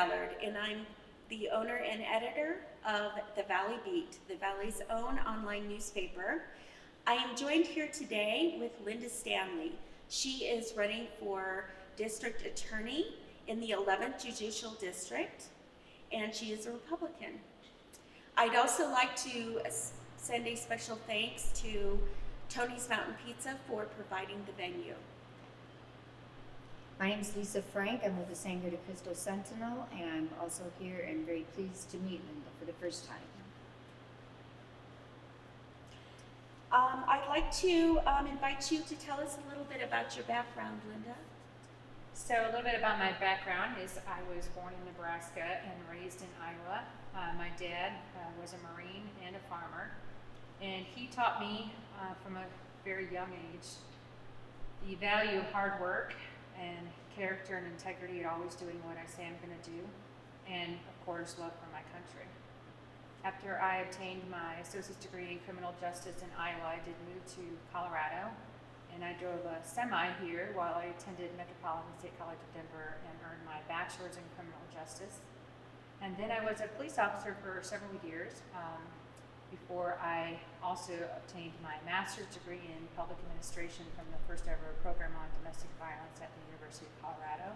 Ballard, and I'm the owner and editor of the Valley Beat, the Valley's own online newspaper. I am joined here today with Linda Stanley. She is running for district attorney in the 11th Judicial District, and she is a Republican. I'd also like to send a special thanks to Tony's Mountain Pizza for providing the venue. My name is Lisa Frank. I'm with the Sangre de Cristo Sentinel, and I'm also here and very pleased to meet Linda for the first time. I'd like to invite you to tell us a little bit about your background, Linda. So a little bit about my background is I was born in Nebraska and raised in Iowa. My dad was a Marine and a farmer, and he taught me from a very young age the value of hard work and character and integrity, and always doing what I say I'm going to do, and of course love for my country. After I obtained my associate's degree in criminal justice in Iowa, I did move to Colorado, and I drove a semi here while I attended Metropolitan State College of Denver and earned my bachelor's in criminal justice. And then I was a police officer for several years before I also obtained my master's degree in public administration from the first ever program on domestic violence at the University of Colorado.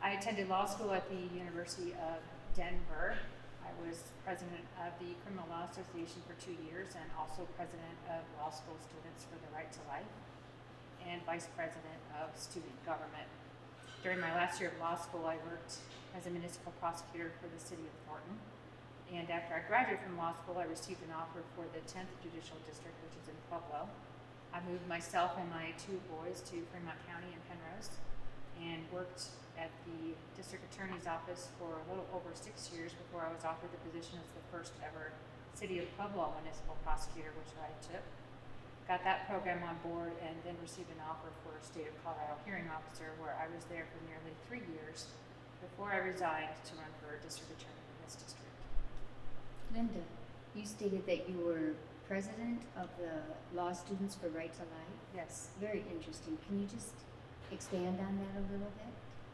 I attended law school at the University of Denver. I was president of the Criminal Law Association for 2 years and also president of Law School Students for the Right to Life and vice president of student government. During my last year of law school, I worked as a municipal prosecutor for the city of Thornton. And after I graduated from law school, I received an offer for the 10th Judicial District, which is in Pueblo. I moved myself and my 2 boys to Fremont County and Penrose and worked at the district attorney's office for a little over 6 years before I was offered the position as the first ever city of Pueblo municipal prosecutor, which I took. Got that program on board and then received an offer for a state of Colorado hearing officer, where I was there for nearly 3 years before I resigned to run for district attorney in this district. Linda, you stated that you were president of the Law Students for Right to Life. Yes. Very interesting. Can you just expand on that a little bit?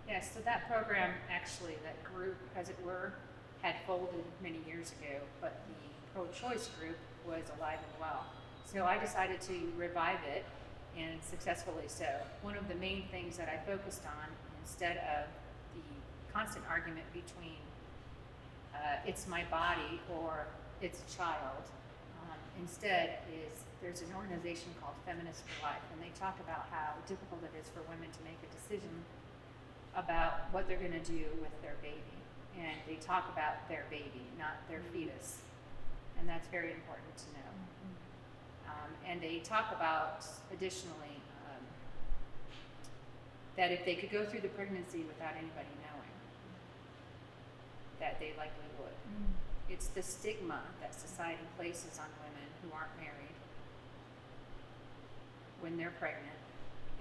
Yes, so that program, actually, that group, as it were, had folded many years ago, but the pro-choice group was alive and well. So I decided to revive it, and successfully so. One of the main things that I focused on, instead of the constant argument between it's my body or it's a child, instead is there's an organization called Feminists for Life, and they talk about how difficult it is for women to make a decision about what they're going to do with their baby. And they talk about their baby, not their fetus. And that's very important to know. And they talk about, additionally, that if they could go through the pregnancy without anybody knowing, that they likely would. It's the stigma that society places on women who aren't married when they're pregnant,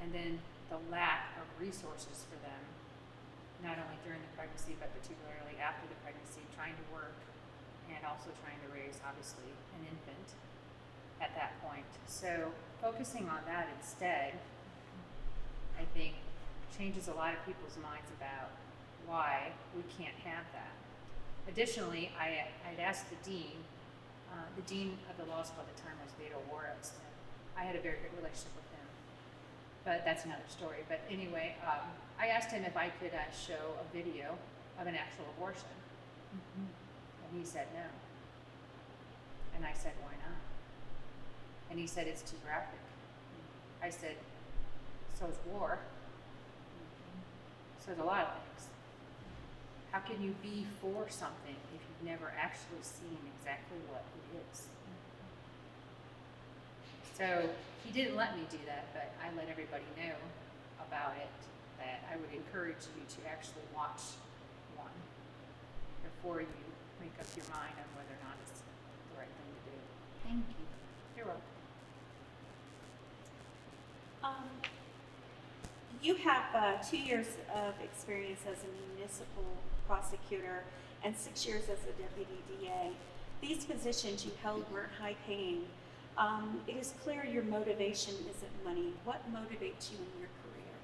and then the lack of resources for them, not only during the pregnancy, but particularly after the pregnancy, trying to work and also trying to raise, obviously, an infant at that point. So focusing on that instead, I think, changes a lot of people's minds about why we can't have that. Additionally, I'd asked the dean of the law school at the time was Beto Juarez. I had a very good relationship with him, but that's another story. But anyway, I asked him if I could show a video of an actual abortion, and he said no. And I said, why not? And he said, it's too graphic. I said, so is war. So is a lot of things. How can you be for something if you've never actually seen exactly what it is? So he didn't let me do that, but I let everybody know about it, that I would encourage you to actually watch one before you make up your mind on whether or not it's the right thing to do. Thank you. You're welcome. You have 2 years of experience as a municipal prosecutor and 6 years as a deputy DA. These positions you held weren't high paying. It is clear your motivation isn't money. What motivates you in your career?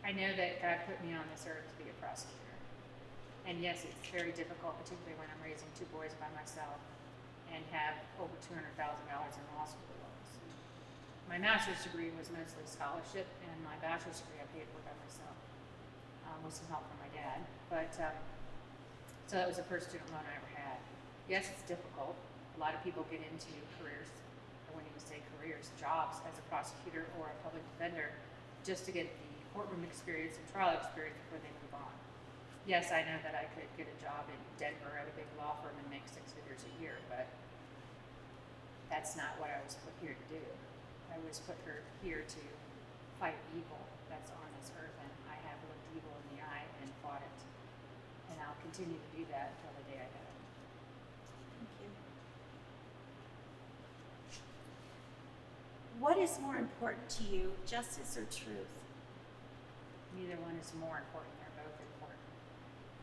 I know that God put me on this earth to be a prosecutor. And yes, it's very difficult, particularly when I'm raising 2 boys by myself and have over $200,000 in law school loans. My master's degree was mostly scholarship, and my bachelor's degree I paid for by myself, with some help from my dad. But so that was the first student loan I ever had. Yes, it's difficult. A lot of people get into careers, I wouldn't even say careers, jobs as a prosecutor or a public defender, just to get the courtroom experience and trial experience before they move on. Yes, I know that I could get a job in Denver at a big law firm and make 6 figures a year, but that's not what I was put here to do. I was put here to fight evil that's on this earth, and I have looked evil in the eye and fought it. And I'll continue to do that until the day I die. Thank you. What is more important to you, justice or truth? Neither one is more important, they're both important.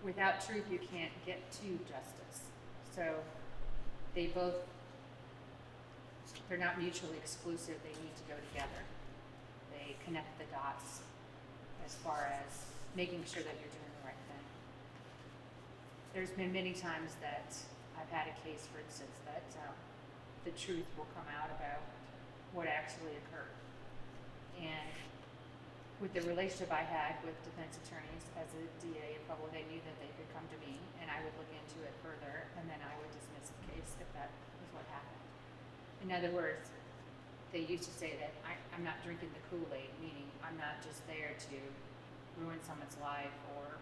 Without truth, you can't get to justice. So they're not mutually exclusive, they need to go together. They connect the dots as far as making sure that you're doing the right thing. There's been many times that I've had a case, for instance, that the truth will come out about what actually occurred. And with the relationship I had with defense attorneys as a DA in Pueblo, they knew that they could come to me and I would look into it further, and then I would dismiss the case if that was what happened. In other words, they used to say that I'm not drinking the Kool-Aid, meaning I'm not just there to ruin someone's life or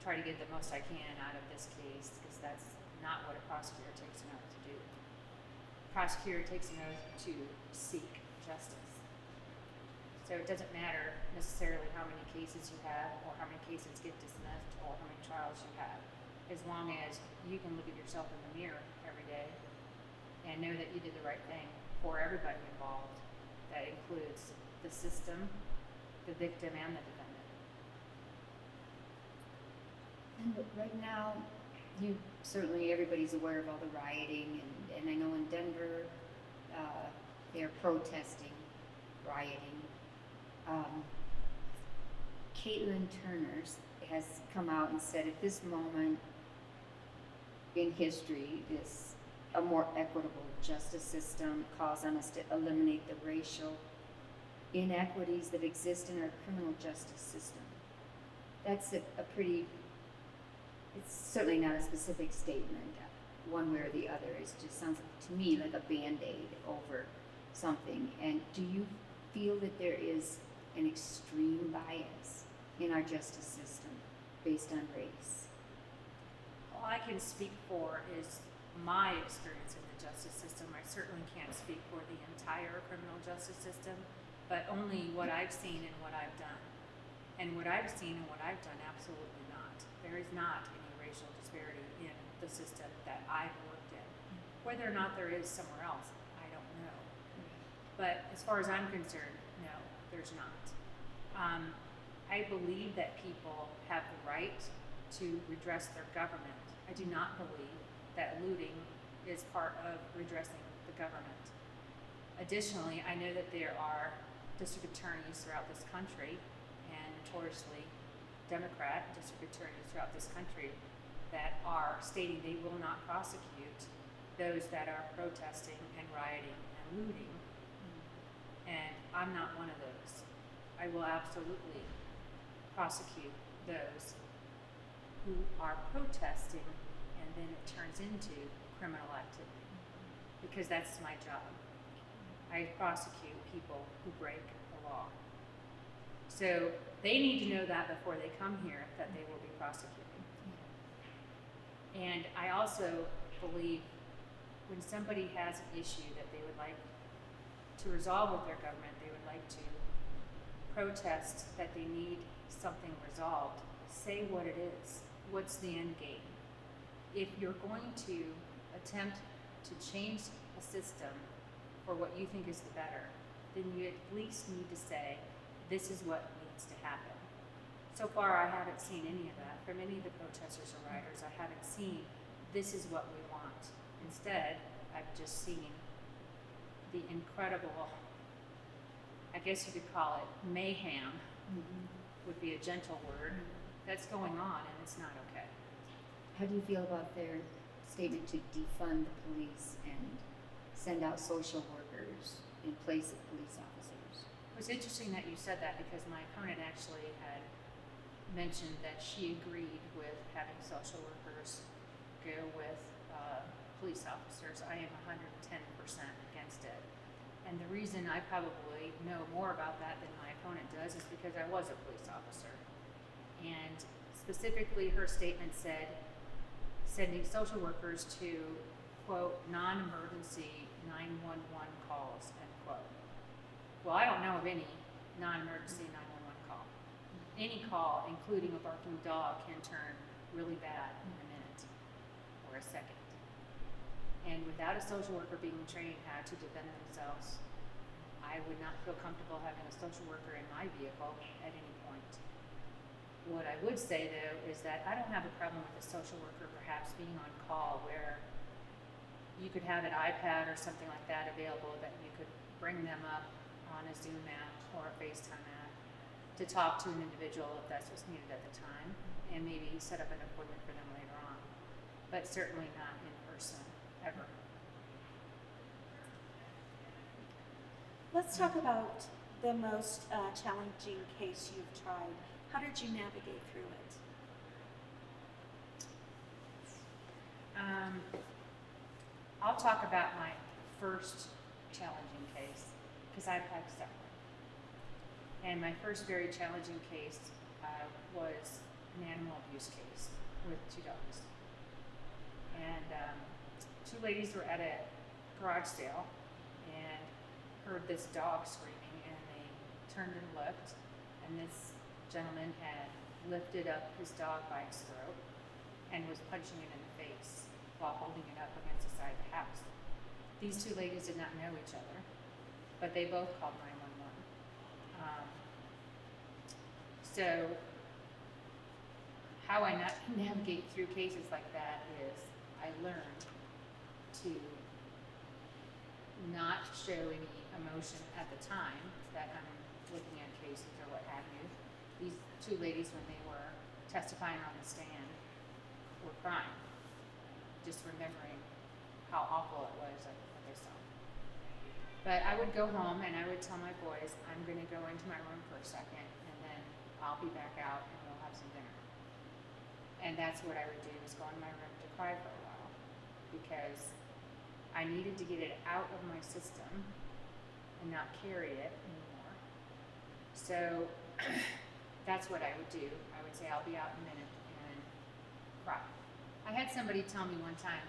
try to get the most I can out of this case, because that's not what a prosecutor takes an oath to do. A prosecutor takes an oath to seek justice. So it doesn't matter necessarily how many cases you have or how many cases get dismissed or how many trials you have, as long as you can look at yourself in the mirror every day and know that you did the right thing for everybody involved. That includes the system, the victim, and the defendant. And right now, everybody's aware of all the rioting, and I know in Denver, they're protesting, rioting. Caitlin Turner's has come out and said at this moment in history, a more equitable justice system calls on us to eliminate the racial inequities that exist in our criminal justice system. That's a pretty, it's certainly not a specific statement, one way or the other. It just sounds to me like a Band-Aid over something. And do you feel that there is an extreme bias in our justice system based on race? All I can speak for is my experience in the justice system. I certainly can't speak for the entire criminal justice system, but only what I've seen and what I've done. And what I've seen and what I've done, absolutely not. There is not any racial disparity in the system that I've worked in. Whether or not there is somewhere else, I don't know. But as far as I'm concerned, no, there's not. I believe that people have the right to redress their government. I do not believe that looting is part of redressing the government. Additionally, I know that there are district attorneys throughout this country, and notoriously Democrat district attorneys throughout this country, that are stating they will not prosecute those that are protesting and rioting and looting. And I'm not one of those. I will absolutely prosecute those who are protesting and then it turns into criminal activity, because that's my job. I prosecute people who break the law. So they need to know that before they come here, that they will be prosecuted. And I also believe when somebody has an issue that they would like to resolve with their government, they would like to protest that they need something resolved, say what it is. What's the end game? If you're going to attempt to change a system for what you think is the better, then you at least need to say, this is what needs to happen. So far, I haven't seen any of that. From any of the protesters or rioters, I haven't seen, this is what we want. Instead, I've just seen the incredible, I guess you could call it mayhem, would be a gentle word, that's going on and it's not okay. How do you feel about their statement to defund the police and send out social workers in place of police officers? It was interesting that you said that because my opponent actually had mentioned that she agreed with having social workers go with police officers. I am 110% against it. And the reason I probably know more about that than my opponent does is because I was a police officer. And specifically her statement said, sending social workers to, quote, non-emergency 911 calls, end quote. Well, I don't know of any non-emergency 911 call. Any call, including a barking dog, can turn really bad in a minute or a second. And without a social worker being trained how to defend themselves, I would not feel comfortable having a social worker in my vehicle at any point. What I would say though is that I don't have a problem with a social worker perhaps being on call where you could have an iPad or something like that available that you could bring them up on a Zoom app or a FaceTime app to talk to an individual if that's what's needed at the time, and maybe set up an appointment for them later on, but certainly not in person, ever. Let's talk about the most challenging case you've tried. How did you navigate through it? I'll talk about my first challenging case, because I've had several. And my first very challenging case was an animal abuse case with 2 dogs. And 2 ladies were at a garage sale and heard this dog screaming, and they turned and looked, and this gentleman had lifted up his dog by its throat and was punching it in the face while holding it up against the side of the house. These 2 ladies did not know each other, but they both called 911. So how I navigate through cases like that is I learned to not show any emotion at the time that I'm looking at cases or what have you. These 2 ladies, when they were testifying on the stand, were crying, just remembering how awful it was what they saw. But I would go home and I would tell my boys, I'm going to go into my room for a second and then I'll be back out and we'll have some dinner. And that's what I would do, is go in my room to cry for a while, because I needed to get it out of my system and not carry it anymore. So that's what I would do. I would say, I'll be out in a minute, and cry. I had somebody tell me one time,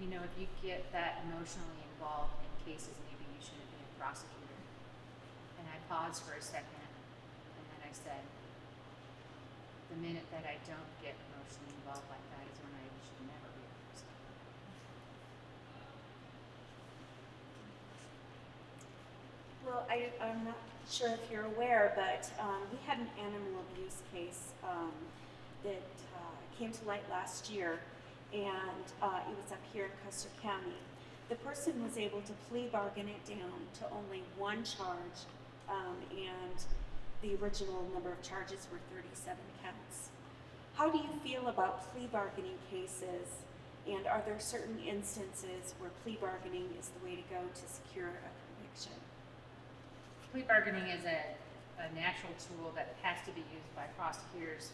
you know, if you get that emotionally involved in cases, maybe you shouldn't be a prosecutor. And I paused for a second, and then I said, the minute that I don't get emotionally involved like that is when I should never be a prosecutor. Well, I'm not sure if you're aware, but we had an animal abuse case that came to light last year, and it was up here in Custer County. The person was able to plea bargain it down to only 1 charge, and the original number of charges were 37 counts. How do you feel about plea bargaining cases, and are there certain instances where plea bargaining is the way to go to secure a conviction? Plea bargaining is a natural tool that has to be used by prosecutors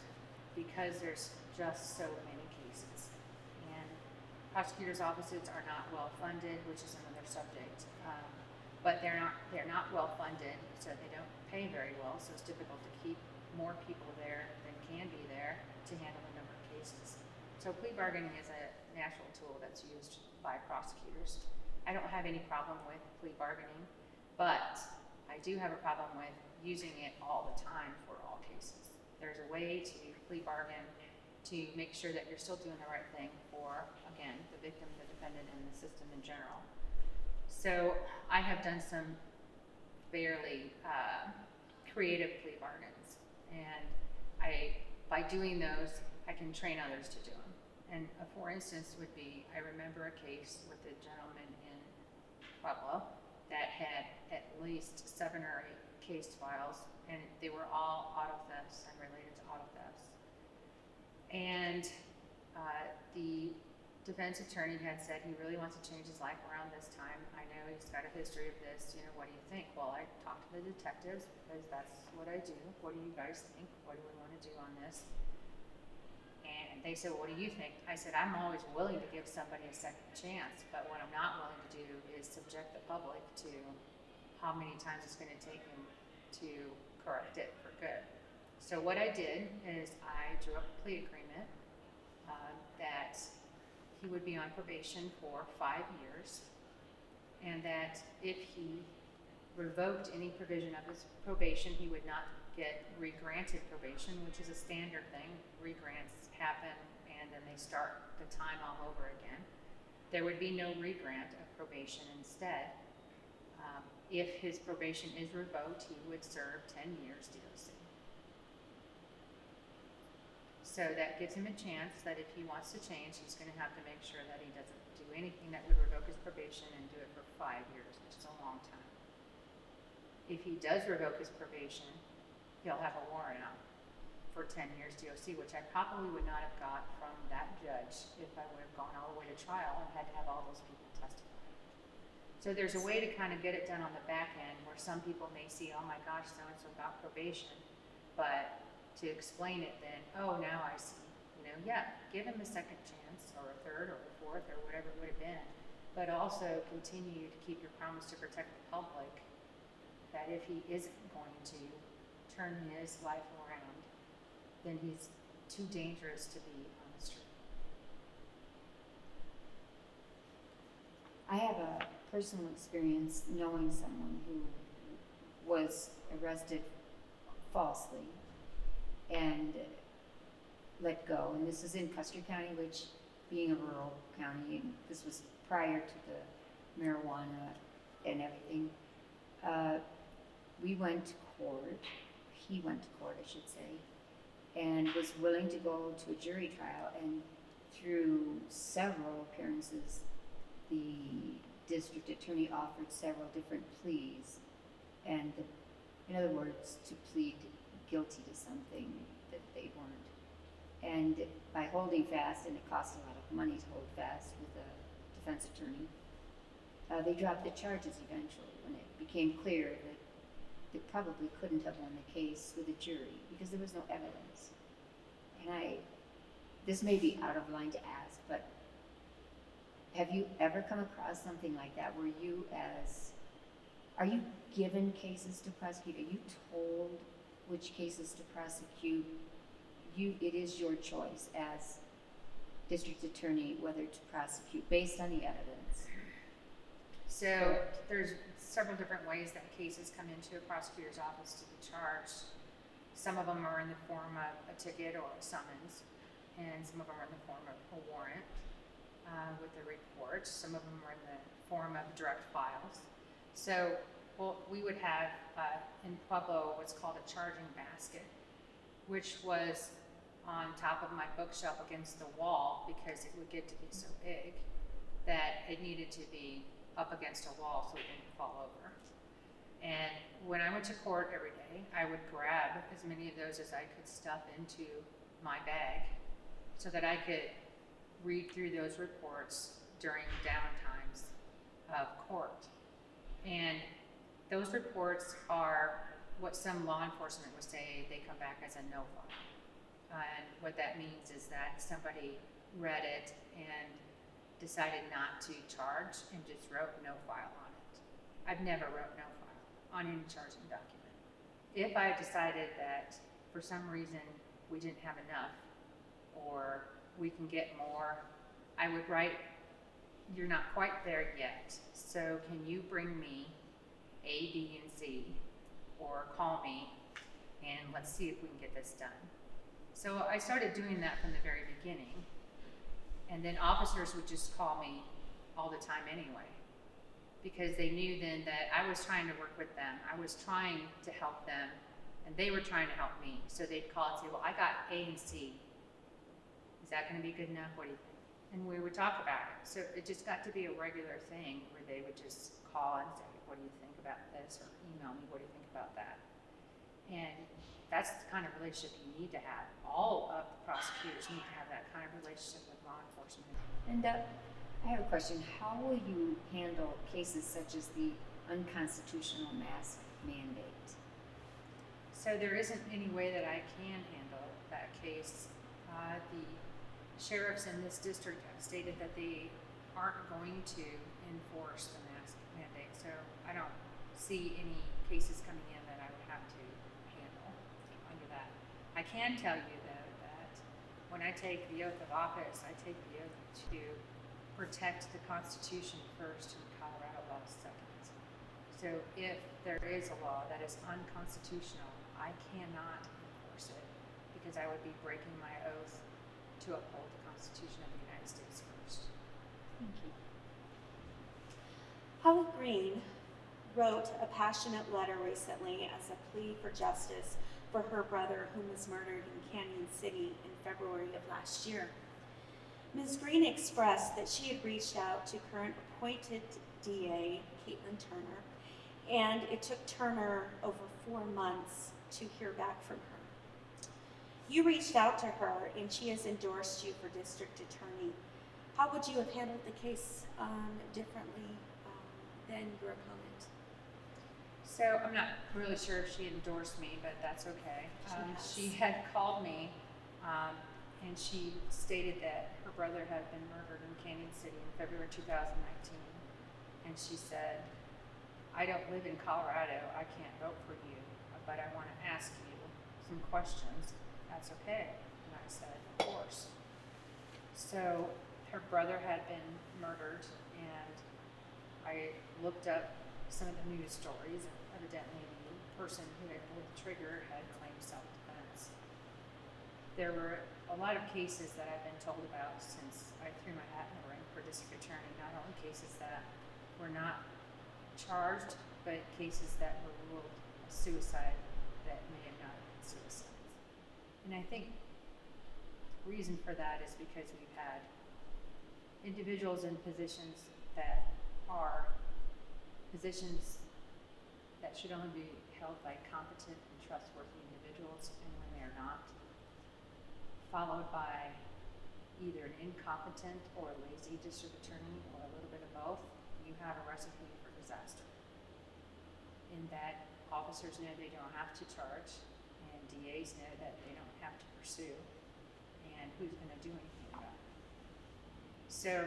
because there's just so many cases. And prosecutors' offices are not well funded, which is another subject. But they're not well funded, so they don't pay very well, so it's difficult to keep more people there than can be there to handle a number of cases. So plea bargaining is a natural tool that's used by prosecutors. I don't have any problem with plea bargaining, but I do have a problem with using it all the time for all cases. There's a way to plea bargain to make sure that you're still doing the right thing for, again, the victim, the defendant, and the system in general. So I have done some fairly creative plea bargains, and by doing those, I can train others to do them. And for instance would be, I remember a case with a gentleman in Pueblo that had at least 7 or 8 case files, and they were all auto thefts and related to auto thefts. And the defense attorney had said he really wants to change his life around this time. I know he's got a history of this, you know, what do you think? Well, I talked to the detectives because that's what I do. What do you guys think? What do we want to do on this? And they said, well, what do you think? I said, I'm always willing to give somebody a second chance, but what I'm not willing to do is subject the public to how many times it's going to take him to correct it for good. So what I did is I drew up a plea agreement that he would be on probation for 5 years, and that if he revoked any provision of his probation, he would not get re-granted probation, which is a standard thing. Re-grants happen, and then they start the time all over again. There would be no re-grant of probation. Instead, if his probation is revoked, he would serve 10 years DOC. So that gives him a chance that if he wants to change, he's going to have to make sure that he doesn't do anything that would revoke his probation and do it for 5 years, which is a long time. If he does revoke his probation, he'll have a warrant out for 10 years DOC, which I probably would not have got from that judge if I would have gone all the way to trial and had to have all those people testify. So there's a way to kind of get it done on the back end where some people may see, oh my gosh, so-and-so got probation, but to explain it then, oh, now I see, you know, yeah, give him a second chance or a third or a fourth or whatever it would have been, but also continue to keep your promise to protect the public, that if he isn't going to turn his life around, then he's too dangerous to be on the street. I have a personal experience knowing someone who was arrested falsely and let go. And this is in Custer County, which being a rural county, and this was prior to the marijuana and everything. We went to court, he went to court, I should say, and was willing to go to a jury trial. And through several appearances, the district attorney offered several different pleas. And in other words, to plead guilty to something that they weren't. And by holding fast, and it cost a lot of money to hold fast with a defense attorney, they dropped the charges eventually when it became clear that they probably couldn't have won the case with a jury because there was no evidence. And this may be out of line to ask, but have you ever come across something like that where are you given cases to prosecute? Are you told which cases to prosecute? It is your choice as district attorney whether to prosecute based on the evidence. So there's several different ways that cases come into a prosecutor's office to be charged. Some of them are in the form of a ticket or a summons, and some of them are in the form of a warrant with the report. Some of them are in the form of direct files. So we would have in Pueblo what's called a charging basket, which was on top of my bookshelf against the wall because it would get to be so big that it needed to be up against a wall so it didn't fall over. And when I went to court every day, I would grab as many of those as I could stuff into my bag so that I could read through those reports during downtimes of court. And those reports are what some law enforcement would say they come back as a no file. And what that means is that somebody read it and decided not to charge and just wrote no file on it. I've never wrote no file on any charging document. If I decided that for some reason we didn't have enough or we can get more, I would write, you're not quite there yet, so can you bring me A, B, and C, or call me and let's see if we can get this done. So I started doing that from the very beginning, and then officers would just call me all the time anyway, because they knew then that I was trying to work with them, I was trying to help them, and they were trying to help me. So they'd call and say, well, I got A and C. Is that going to be good enough? What do you think? And we would talk about it. So it just got to be a regular thing where they would just call and say, what do you think about this? Or email me, what do you think about that? And that's the kind of relationship you need to have. All of the prosecutors need to have that kind of relationship with law enforcement. And I have a question. How will you handle cases such as the unconstitutional mask mandate? So there isn't any way that I can handle that case. The sheriffs in this district have stated that they aren't going to enforce the mask mandate. So I don't see any cases coming in that I would have to handle under that. I can tell you though that when I take the oath of office, I take the oath to protect the Constitution first and Colorado law second. So if there is a law that is unconstitutional, I cannot enforce it because I would be breaking my oath to uphold the Constitution of the United States first. Thank you. Holly Green wrote a passionate letter recently as a plea for justice for her brother who was murdered in Canyon City in February of last year. Ms. Green expressed that she had reached out to current appointed DA, Caitlin Turner, and it took Turner over 4 months to hear back from her. You reached out to her and she has endorsed you for district attorney. How would you have handled the case differently than your opponent? So I'm not really sure if she endorsed me, but that's okay. She had called me and she stated that her brother had been murdered in Canyon City in February 2019. And she said, I don't live in Colorado, I can't vote for you, but I want to ask you some questions. That's okay. And I said, of course. So her brother had been murdered, and I looked up some of the news stories, and evidently the person who had pulled the trigger had claimed self-defense. There were a lot of cases that I've been told about since I threw my hat in the ring for district attorney, not only cases that were not charged, but cases that were ruled a suicide that may have not been suicides. And I think the reason for that is because we've had individuals in positions that are positions that should only be held by competent and trustworthy individuals, and when they're not, followed by either an incompetent or lazy district attorney or a little bit of both, you have a recipe for disaster. In that officers know they don't have to charge, and DAs know that they don't have to pursue, and who's going to do anything about it? So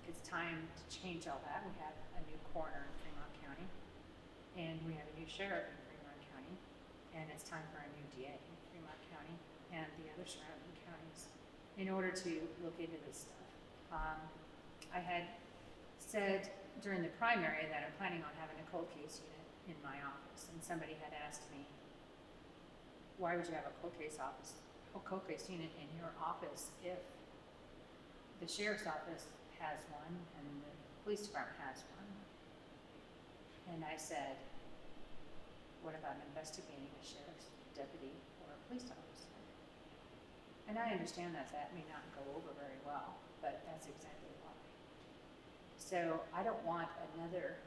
it's time to change all that. We have a new coroner in Fremont County, and we have a new sheriff in Fremont County, and it's time for a new DA in Fremont County and the other surrounding counties in order to look into this stuff. I had said during the primary that I'm planning on having a cold case unit in my office, and somebody had asked me, why would you have a cold case unit in your office if the sheriff's office has one and the police department has one? And I said, what about investigating a sheriff's deputy or a police officer? And I understand that that may not go over very well, but that's exactly why. So I don't want another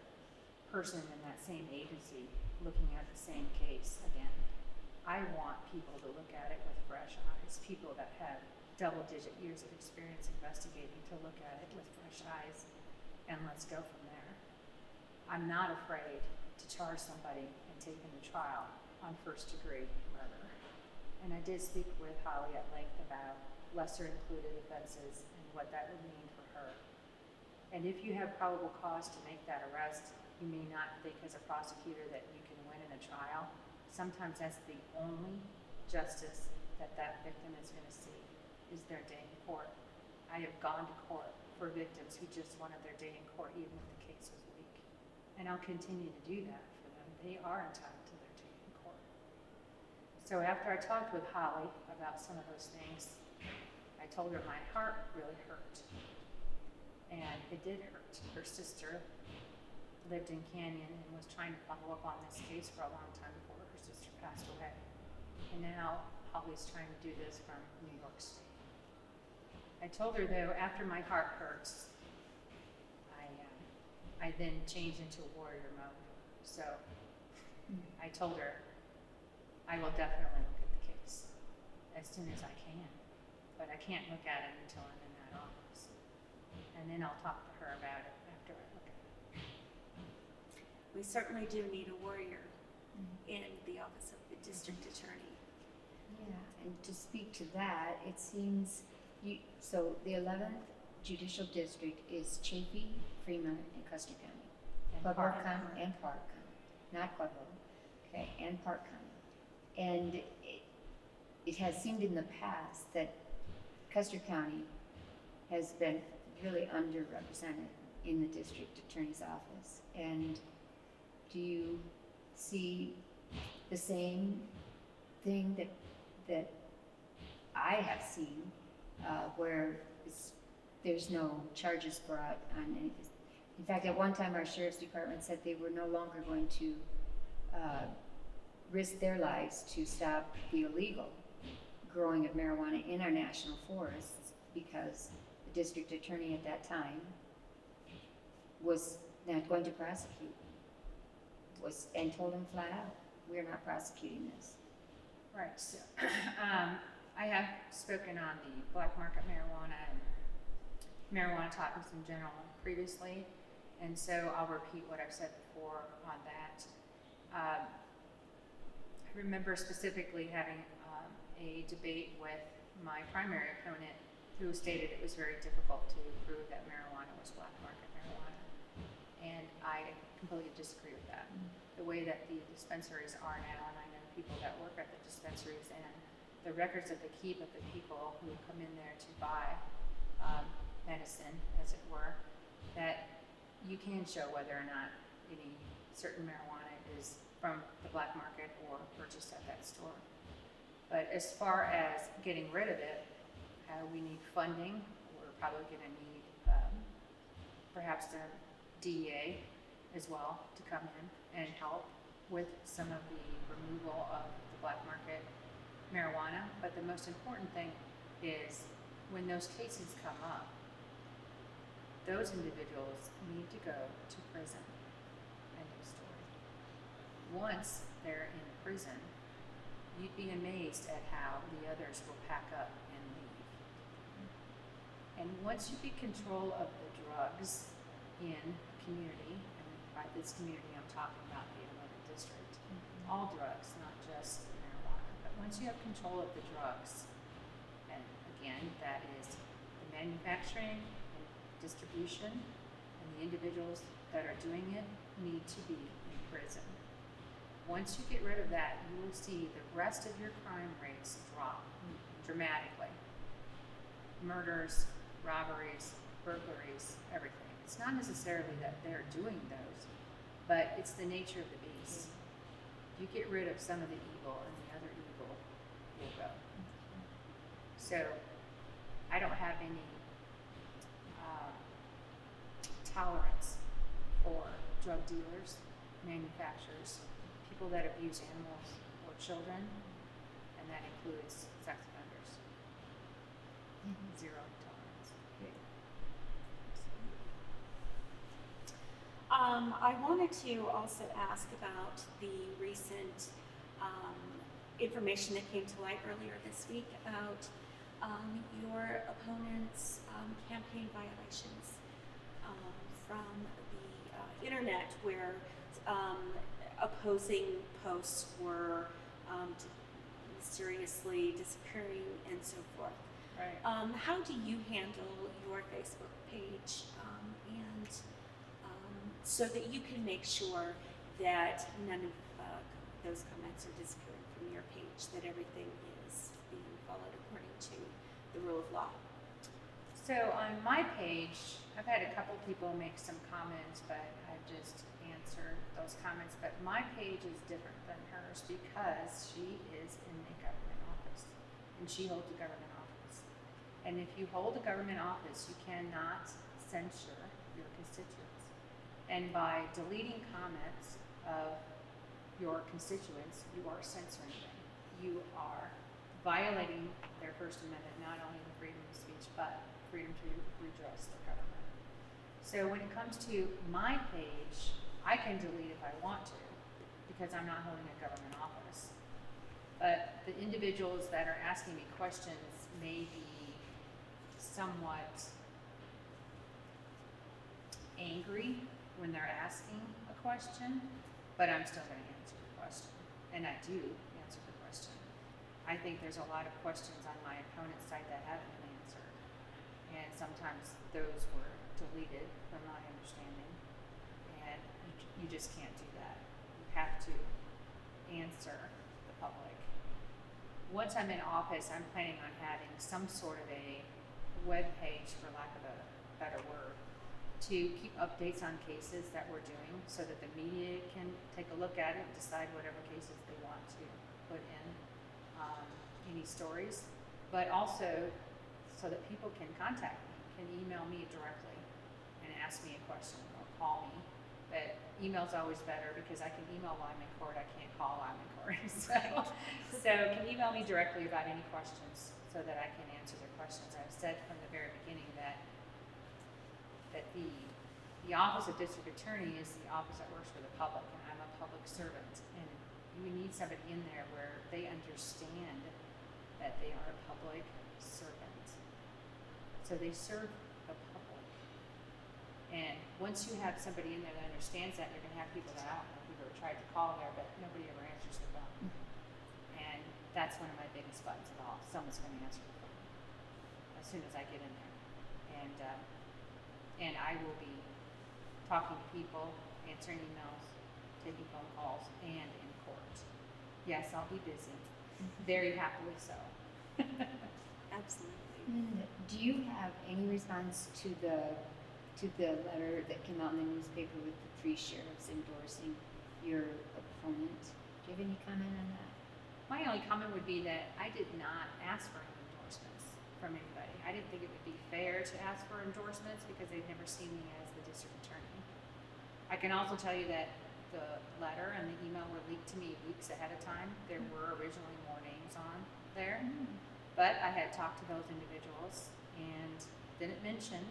person in that same agency looking at the same case again. I want people to look at it with fresh eyes, people that have double-digit years of experience investigating to look at it with fresh eyes, and let's go from there. I'm not afraid to charge somebody and take them to trial on first-degree murder. And I did speak with Holly at length about lesser included offenses and what that would mean for her. And if you have probable cause to make that arrest, you may not think as a prosecutor that you can win in a trial. Sometimes that's the only justice that that victim is going to see, is their day in court. I have gone to court for victims who just wanted their day in court even if the case was weak. And I'll continue to do that for them. They are entitled to their day in court. So after I talked with Holly about some of those things, I told her my heart really hurt. And it did hurt. Her sister lived in Canyon and was trying to follow up on this case for a long time before her sister passed away. And now Holly's trying to do this from New York State. I told her though, after my heart hurts, I I then changed into warrior mode. So I told her, I will definitely look at the case as soon as I can, but I can't look at it until I'm in that office. And then I'll talk to her about it after I look at it. We certainly do need a warrior in the office of the district attorney. Yeah, and to speak to that, it seems so the 11th Judicial District is Chaffee, Fremont, and Custer County. And Pueblo Park. County and Park County, not Pueblo, okay, and Park County. And it has seemed in the past that Custer County has been really underrepresented in the district attorney's office. And do you see the same thing that I have seen, where there's no charges brought on any? In fact, at one time, our sheriff's department said they were no longer going to risk their lives to stop the illegal growing of marijuana in our national forests, because the district attorney at that time was not going to prosecute, and told them flat out, we're not prosecuting this. Right, so I have spoken on the black market marijuana and marijuana topics in general previously, and so I'll repeat what I've said before on that. I remember specifically having a debate with my primary opponent, who stated it was very difficult to prove that marijuana was black market marijuana, and I completely disagree with that. The way that the dispensaries are now, and I know people that work at the dispensaries, and the records that they keep of the people who come in there to buy medicine, as it were, that you can show whether or not any certain marijuana is from the black market or purchased at that store. But as far as getting rid of it, we need funding. We're probably going to need perhaps the DEA as well to come in and help with some of the removal of the black market marijuana. But the most important thing is when those cases come up, those individuals need to go to prison. End of story. Once they're in prison, you'd be amazed at how the others will pack up and leave. And once you get control of the drugs in a community, and by this community I'm talking about the 11th district, all drugs, not just marijuana, but once you have control of the drugs, and again, that is the manufacturing and distribution, and the individuals that are doing it need to be in prison. Once you get rid of that, you will see the rest of your crime rates drop dramatically. Murders, robberies, burglaries, everything. It's not necessarily that they're doing those, but it's the nature of the beast. You get rid of some of the evil, and the other evil will go. So I don't have any tolerance for drug dealers, manufacturers, people that abuse animals or children, and that includes sex offenders. Zero tolerance. I wanted to also ask about the recent information that came to light earlier this week about your opponent's campaign violations from the internet, where opposing posts were mysteriously disappearing and so forth. Right. How do you handle your Facebook page and so that you can make sure that none of those comments are disappearing from your page, that everything is being followed according to the rule of law? So on my page, I've had a couple people make some comments, but I've just answered those comments. But my page is different than hers because she is in a government office, and she holds a government office. And if you hold a government office, you cannot censure your constituents. And by deleting comments of your constituents, you are censoring them. You are violating their First Amendment, not only the freedom of speech, but freedom to redress the government. So when it comes to my page, I can delete if I want to, because I'm not holding a government office. But the individuals that are asking me questions may be somewhat angry when they're asking a question, but I'm still going to answer the question. And I do answer the question. I think there's a lot of questions on my opponent's side that haven't been answered. And sometimes those were deleted from my understanding. And you just can't do that. You have to answer the public. Once I'm in office, I'm planning on having some sort of a web page, for lack of a better word, to keep updates on cases that we're doing so that the media can take a look at it and decide whatever cases they want to put in, any stories, but also so that people can contact me, can email me directly and ask me a question or call me. But email's always better because I can email while I'm in court, I can't call while I'm in court. So can email me directly about any questions so that I can answer their questions. I've said from the very beginning that the office of district attorney is the office that works for the public, and I'm a public servant, and you need somebody in there where they understand that they are a public servant. So they serve the public. And once you have somebody in there that understands that, you're going to have people that, I don't know, people have tried to call there, but nobody ever answers the phone. And that's one of my biggest buttons of all. Someone's going to answer the phone as soon as I get in there. And I will be talking to people, answering emails, taking phone calls, and in court. Yes, I'll be busy. Very happily so. Absolutely. Linda, do you have any response to the letter that came out in the newspaper with the 3 sheriffs endorsing your opponent? Do you have any comment on that? My only comment would be that I did not ask for any endorsements from anybody. I didn't think it would be fair to ask for endorsements because they've never seen me as the district attorney. I can also tell you that the letter and the email were leaked to me weeks ahead of time. There were originally more names on there, but I had talked to those individuals and didn't mention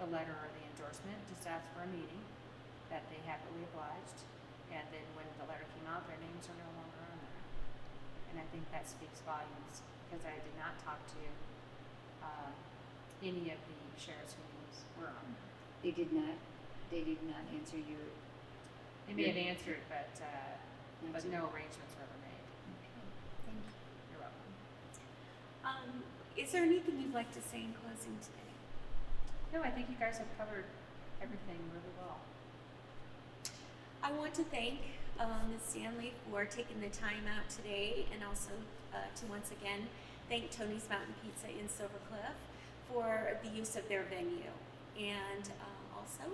the letter or the endorsement, just asked for a meeting that they happily obliged. And then when the letter came out, their names are no longer on there. And I think that speaks volumes because I did not talk to any of the sheriff's names were on. They did not answer your. They may have answered, but Answered. no arrangements were ever made. Okay, thank you. You're welcome. Is there anything you'd like to say in closing today? No, I think you guys have covered everything really well. I want to thank Ms. Stanley for taking the time out today, and also to once again thank Tony's Mountain Pizza in Silver Cliff for the use of their venue, and also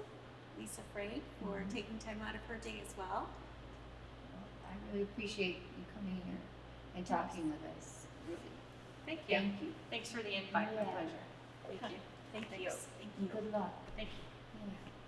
Lisa Frey for taking time out of her day as well. Well, I really appreciate you coming here and talking with us. Really, Thank you. thank you. Thanks for the invite. My Yeah. pleasure. Thank you. Thank you. Thanks. Thank And you. good luck. Thank you. Yeah.